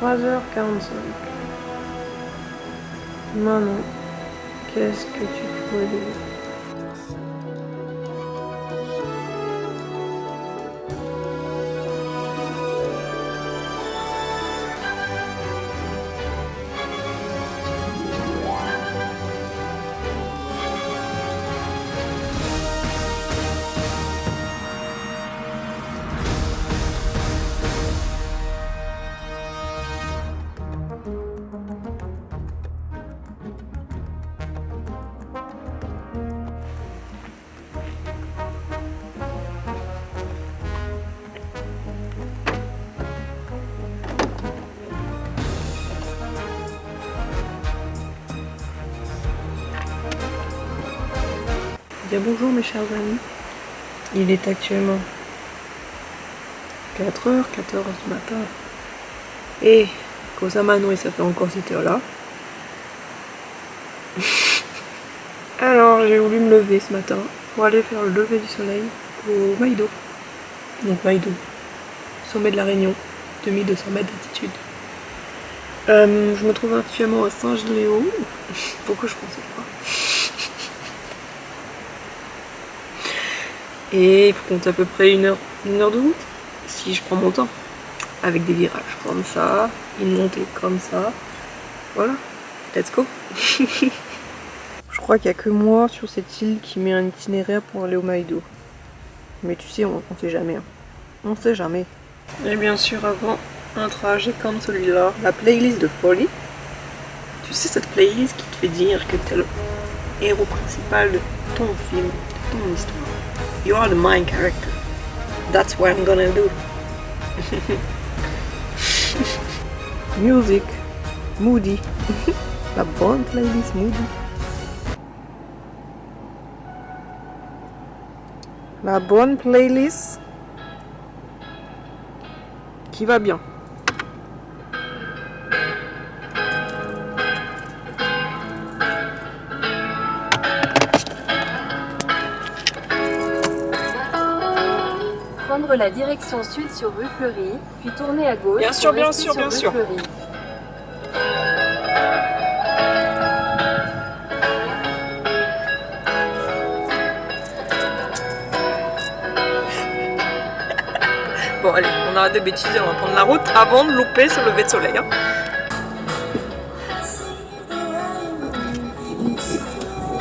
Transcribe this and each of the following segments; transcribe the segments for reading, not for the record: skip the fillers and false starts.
3h45. Maman, qu'est-ce que tu fais? Bien bonjour mes chers amis, il est actuellement 4h14 du matin et cause à Manon et ça fait encore cette heure là. Alors j'ai voulu me lever ce matin pour aller faire le lever du soleil au Maïdo. Donc Maïdo, sommet de la Réunion, 2200 mètres d'altitude. Je me trouve actuellement à Saint-Genéau. Pourquoi je pensais pas. Et il faut compter à peu près une heure de route, si je prends mon temps. Avec des virages comme ça, une montée comme ça. Voilà, let's go. Je crois qu'il n'y a que moi sur cette île qui met un itinéraire pour aller au Maïdo. Mais tu sais, on sait jamais. Hein. On sait jamais. Et bien sûr, avant un trajet comme celui-là, la playlist de folie. Tu sais, cette playlist qui te fait dire que t'es le héros principal de ton film, de ton histoire. You are the main character. That's what I'm gonna do. Music. Moody. La bonne playlist Moody. La bonne playlist qui va bien. Prendre la direction sud sur rue Fleury, puis tourner à gauche. Bien sûr, pour bien rester sûr, sur bien rue sûr. Fleury. Bon allez, on arrête de bêtiser, on va prendre la route avant de louper ce lever de soleil. Hein.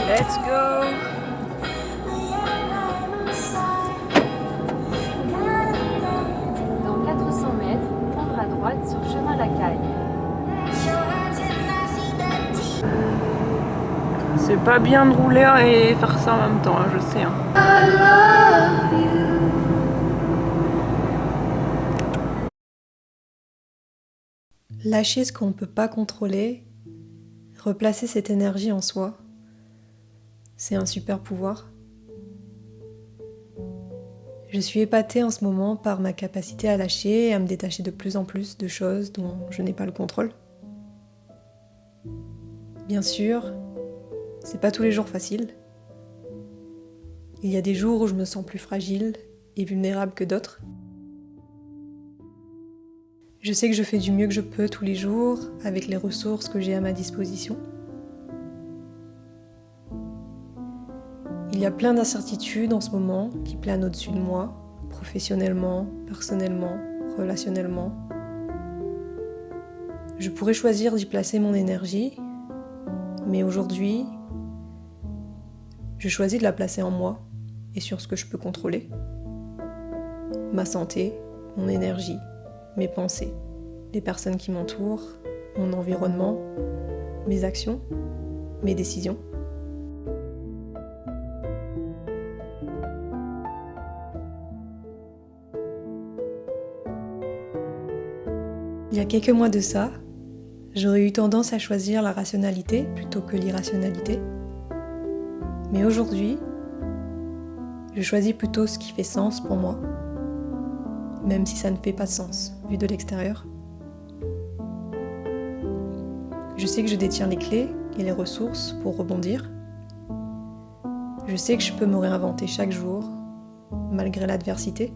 Let's go. Dans 400 mètres, prendre à droite sur chemin Lacaille. C'est pas bien de rouler et faire ça en même temps, hein, je sais. Hein. Lâcher ce qu'on ne peut pas contrôler, replacer cette énergie en soi, c'est un super pouvoir. Je suis épatée en ce moment par ma capacité à lâcher et à me détacher de plus en plus de choses dont je n'ai pas le contrôle. Bien sûr, c'est pas tous les jours facile. Il y a des jours où je me sens plus fragile et vulnérable que d'autres. Je sais que je fais du mieux que je peux tous les jours avec les ressources que j'ai à ma disposition. Il y a plein d'incertitudes en ce moment qui planent au-dessus de moi, professionnellement, personnellement, relationnellement. Je pourrais choisir d'y placer mon énergie, mais aujourd'hui, je choisis de la placer en moi et sur ce que je peux contrôler. Ma santé, mon énergie, mes pensées, les personnes qui m'entourent, mon environnement, mes actions, mes décisions. Il y a quelques mois de ça, j'aurais eu tendance à choisir la rationalité plutôt que l'irrationalité. Mais aujourd'hui, je choisis plutôt ce qui fait sens pour moi, même si ça ne fait pas sens vu de l'extérieur. Je sais que je détiens les clés et les ressources pour rebondir. Je sais que je peux me réinventer chaque jour, malgré l'adversité.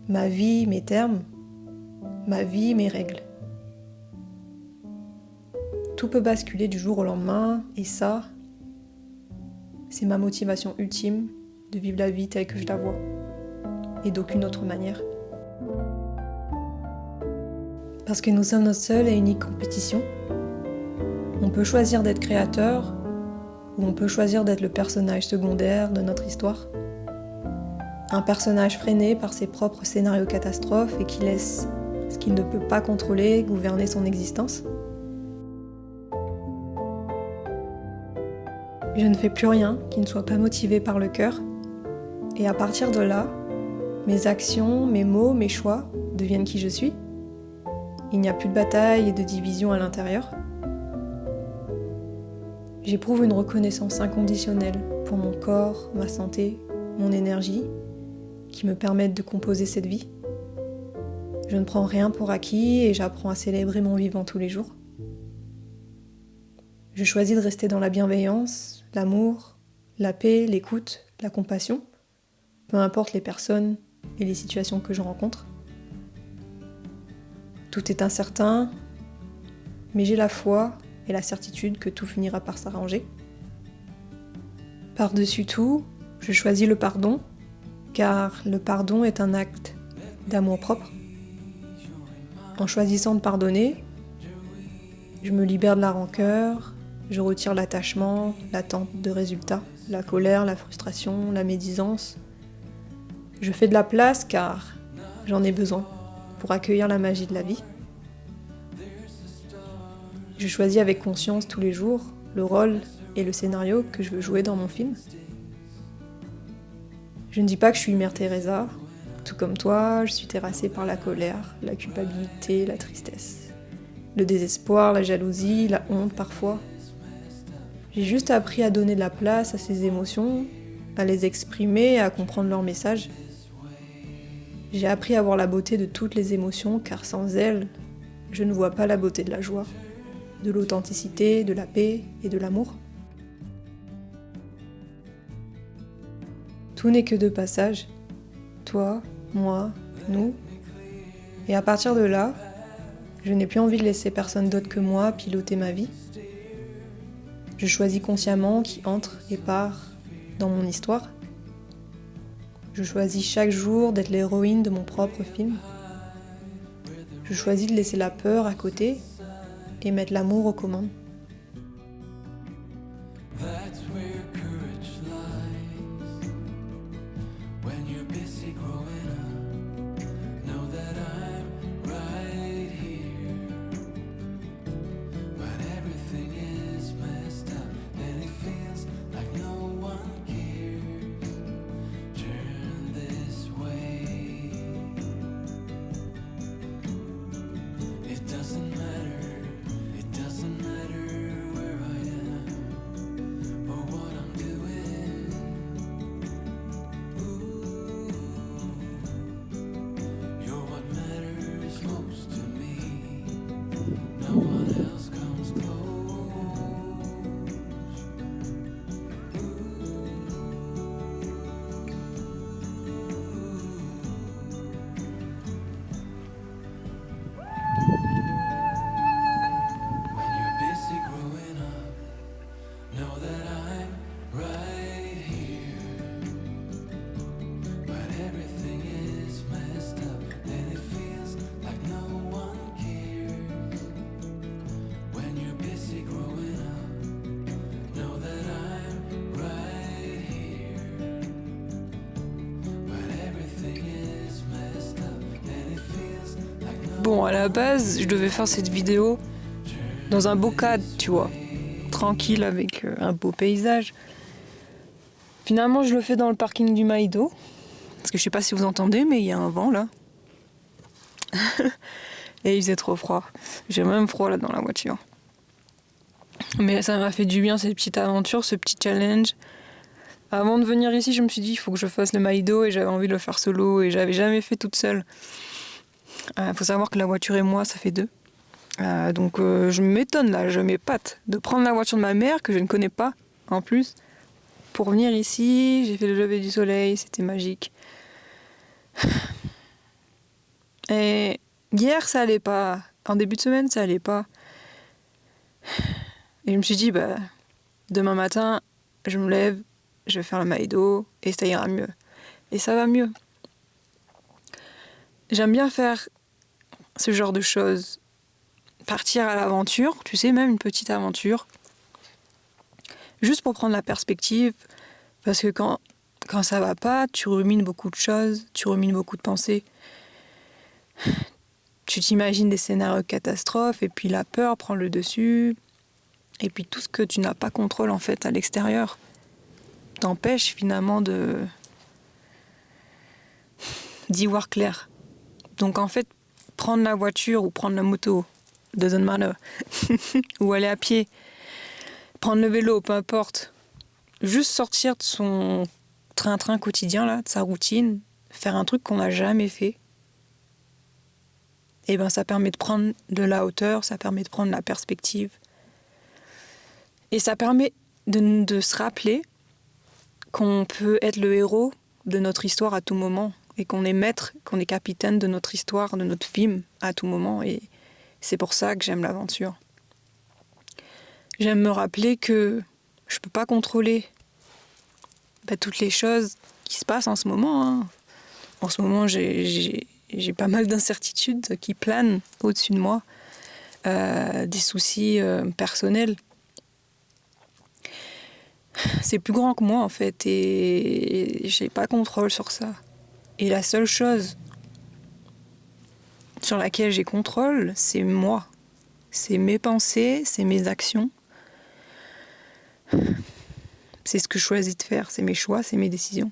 Ma vie, mes termes, ma vie, mes règles. Tout peut basculer du jour au lendemain, et ça, c'est ma motivation ultime de vivre la vie telle que je la vois, et d'aucune autre manière. Parce que nous sommes notre seule et unique compétition. On peut choisir d'être créateur, ou on peut choisir d'être le personnage secondaire de notre histoire. Un personnage freiné par ses propres scénarios catastrophes et qui laisse ce qu'il ne peut pas contrôler gouverner son existence. Je ne fais plus rien qui ne soit pas motivé par le cœur, et à partir de là, mes actions, mes mots, mes choix deviennent qui je suis. Il n'y a plus de bataille et de division à l'intérieur. J'éprouve une reconnaissance inconditionnelle pour mon corps, ma santé, mon énergie, qui me permettent de composer cette vie. Je ne prends rien pour acquis et j'apprends à célébrer mon vivant tous les jours. Je choisis de rester dans la bienveillance, l'amour, la paix, l'écoute, la compassion, peu importe les personnes et les situations que je rencontre. Tout est incertain, mais j'ai la foi et la certitude que tout finira par s'arranger. Par-dessus tout, je choisis le pardon, car le pardon est un acte d'amour-propre. En choisissant de pardonner, je me libère de la rancœur, je retire l'attachement, l'attente de résultats, la colère, la frustration, la médisance. Je fais de la place car j'en ai besoin pour accueillir la magie de la vie. Je choisis avec conscience tous les jours le rôle et le scénario que je veux jouer dans mon film. Je ne dis pas que je suis Mère Teresa. Tout comme toi, je suis terrassée par la colère, la culpabilité, la tristesse, le désespoir, la jalousie, la honte parfois. J'ai juste appris à donner de la place à ces émotions, à les exprimer et à comprendre leur message. J'ai appris à voir la beauté de toutes les émotions, car sans elles, je ne vois pas la beauté de la joie, de l'authenticité, de la paix et de l'amour. Tout n'est que de passage. Toi, moi, nous. Et à partir de là, je n'ai plus envie de laisser personne d'autre que moi piloter ma vie. Je choisis consciemment qui entre et part dans mon histoire. Je choisis chaque jour d'être l'héroïne de mon propre film. Je choisis de laisser la peur à côté et mettre l'amour aux commandes. Bon, à la base, je devais faire cette vidéo dans un beau cadre, tu vois, tranquille avec un beau paysage. Finalement, je le fais dans le parking du Maïdo, parce que je sais pas si vous entendez, mais il y a un vent là. Et il faisait trop froid. J'ai même froid là dans la voiture. Mais ça m'a fait du bien cette petite aventure, ce petit challenge. Avant de venir ici, je me suis dit il faut que je fasse le Maïdo et j'avais envie de le faire solo et j'avais jamais fait toute seule. Faut savoir que la voiture et moi, ça fait deux. Donc je m'étonne là, je m'épate de prendre la voiture de ma mère que je ne connais pas en plus pour venir ici, j'ai fait le lever du soleil, c'était magique. Et hier, ça allait pas. En début de semaine, ça allait pas. Et je me suis dit, demain matin, je me lève, je vais faire le maïdo et ça ira mieux. Et ça va mieux. J'aime bien faire ce genre de choses. Partir à l'aventure, tu sais, même une petite aventure. Juste pour prendre la perspective. Parce que quand ça va pas, tu rumines beaucoup de choses, tu rumines beaucoup de pensées. Tu t'imagines des scénarios catastrophes et puis la peur prend le dessus. Et puis tout ce que tu n'as pas contrôle en fait à l'extérieur t'empêche finalement d'y voir clair. Donc en fait, prendre la voiture ou prendre la moto, doesn't matter, ou aller à pied, prendre le vélo, peu importe, juste sortir de son train-train quotidien, là, de sa routine, faire un truc qu'on n'a jamais fait, et ça permet de prendre de la hauteur, ça permet de prendre la perspective. Et ça permet de se rappeler qu'on peut être le héros de notre histoire à tout moment et qu'on est maître, qu'on est capitaine de notre histoire, de notre film à tout moment. Et c'est pour ça que j'aime l'aventure. J'aime me rappeler que je ne peux pas contrôler toutes les choses qui se passent en ce moment. Hein. En ce moment, j'ai pas mal d'incertitudes qui planent au-dessus de moi, des soucis personnels. C'est plus grand que moi en fait et j'ai pas contrôle sur ça. Et la seule chose sur laquelle j'ai contrôle, c'est moi. C'est mes pensées, c'est mes actions. C'est ce que je choisis de faire, c'est mes choix, c'est mes décisions.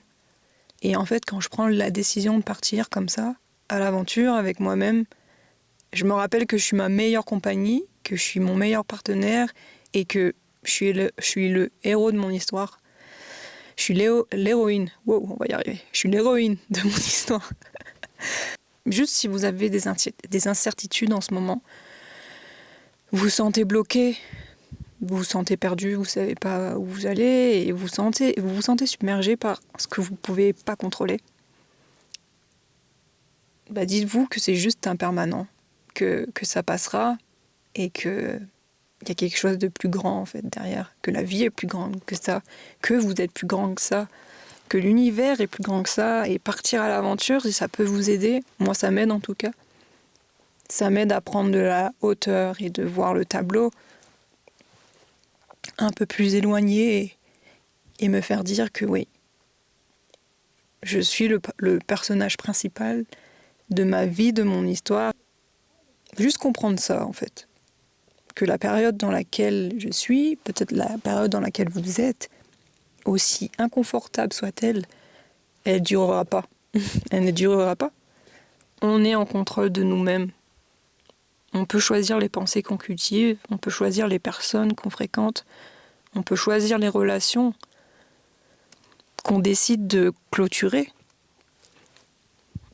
Et en fait, quand je prends la décision de partir comme ça, à l'aventure avec moi-même, je me rappelle que je suis ma meilleure compagnie, que je suis mon meilleur partenaire et que je suis le héros de mon histoire. Je suis l'héroïne. Wow, on va y arriver. Je suis l'héroïne de mon histoire. Juste si vous avez des incertitudes en ce moment, vous vous sentez bloqué, vous vous sentez perdu, vous ne savez pas où vous allez, et vous vous sentez submergé par ce que vous ne pouvez pas contrôler. Dites-vous que c'est juste impermanent, que ça passera et que il y a quelque chose de plus grand en fait derrière, que la vie est plus grande que ça, que vous êtes plus grand que ça, que l'univers est plus grand que ça, et partir à l'aventure, si ça peut vous aider, moi ça m'aide en tout cas. Ça m'aide à prendre de la hauteur et de voir le tableau un peu plus éloigné et me faire dire que oui, je suis le personnage principal de ma vie, de mon histoire. Juste comprendre ça en fait. Que la période dans laquelle je suis, peut-être la période dans laquelle vous êtes, aussi inconfortable soit-elle, elle ne durera pas. Elle ne durera pas. On est en contrôle de nous-mêmes. On peut choisir les pensées qu'on cultive, on peut choisir les personnes qu'on fréquente, on peut choisir les relations qu'on décide de clôturer.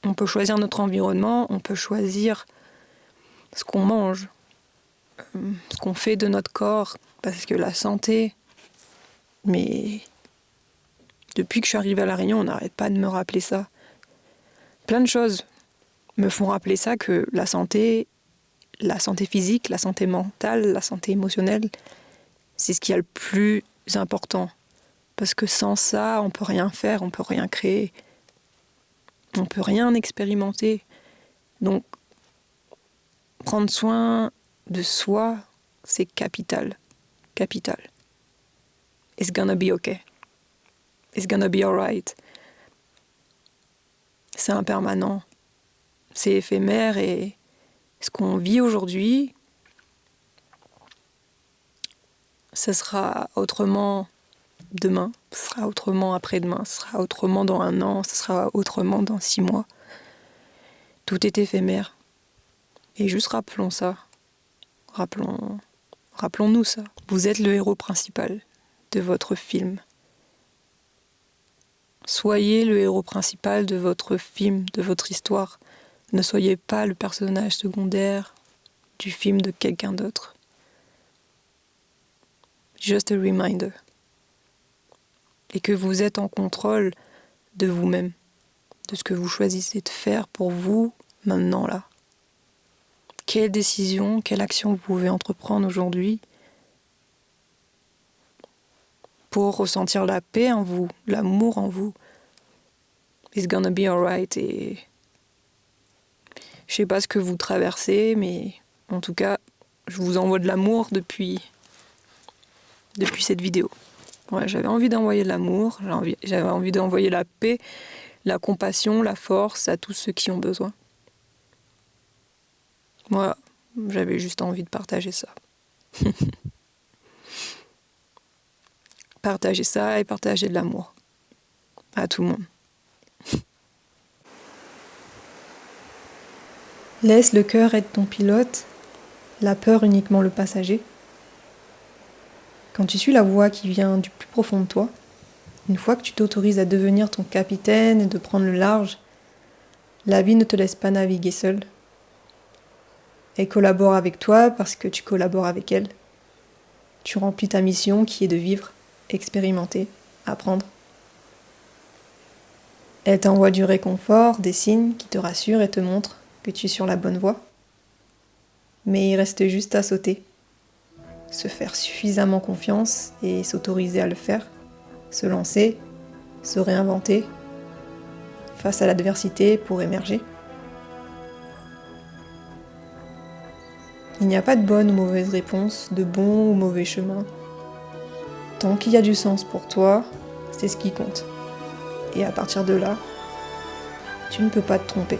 On peut choisir notre environnement, on peut choisir ce qu'on mange, ce qu'on fait de notre corps, parce que la santé, mais depuis que je suis arrivée à La Réunion, on n'arrête pas de me rappeler ça. Plein de choses me font rappeler ça, que la santé physique, la santé mentale, la santé émotionnelle, c'est ce qui est le plus important. Parce que sans ça, on peut rien faire, on peut rien créer, on peut rien expérimenter. Donc, prendre soin de soi, c'est capital. Capital. It's gonna be okay. It's gonna be alright. C'est impermanent. C'est éphémère et ce qu'on vit aujourd'hui, ça sera autrement demain, ce sera autrement après-demain, ce sera autrement dans 1 an, ce sera autrement dans 6 mois. Tout est éphémère. Et juste rappelons ça. Rappelons-nous ça. Vous êtes le héros principal de votre film. Soyez le héros principal de votre film, de votre histoire. Ne soyez pas le personnage secondaire du film de quelqu'un d'autre. Just a reminder. et que vous êtes en contrôle de vous-même, de ce que vous choisissez de faire pour vous maintenant là. Quelle décision, quelle action vous pouvez entreprendre aujourd'hui pour ressentir la paix en vous, l'amour en vous. It's gonna be alright. Et je sais pas ce que vous traversez, mais en tout cas, je vous envoie de l'amour depuis cette vidéo. Ouais, j'avais envie d'envoyer de l'amour, j'avais envie d'envoyer la paix, la compassion, la force à tous ceux qui ont besoin. Moi, j'avais juste envie de partager ça. Partager ça et partager de l'amour à tout le monde. Laisse le cœur être ton pilote, la peur uniquement le passager. Quand tu suis la voix qui vient du plus profond de toi, une fois que tu t'autorises à devenir ton capitaine et de prendre le large, la vie ne te laisse pas naviguer seule. Elle collabore avec toi parce que tu collabores avec elle. Tu remplis ta mission qui est de vivre, expérimenter, apprendre. Elle t'envoie du réconfort, des signes qui te rassurent et te montrent que tu es sur la bonne voie. Mais il reste juste à sauter, se faire suffisamment confiance et s'autoriser à le faire, se lancer, se réinventer face à l'adversité pour émerger. Il n'y a pas de bonne ou mauvaise réponse, de bon ou mauvais chemin. Tant qu'il y a du sens pour toi, c'est ce qui compte. Et à partir de là, tu ne peux pas te tromper.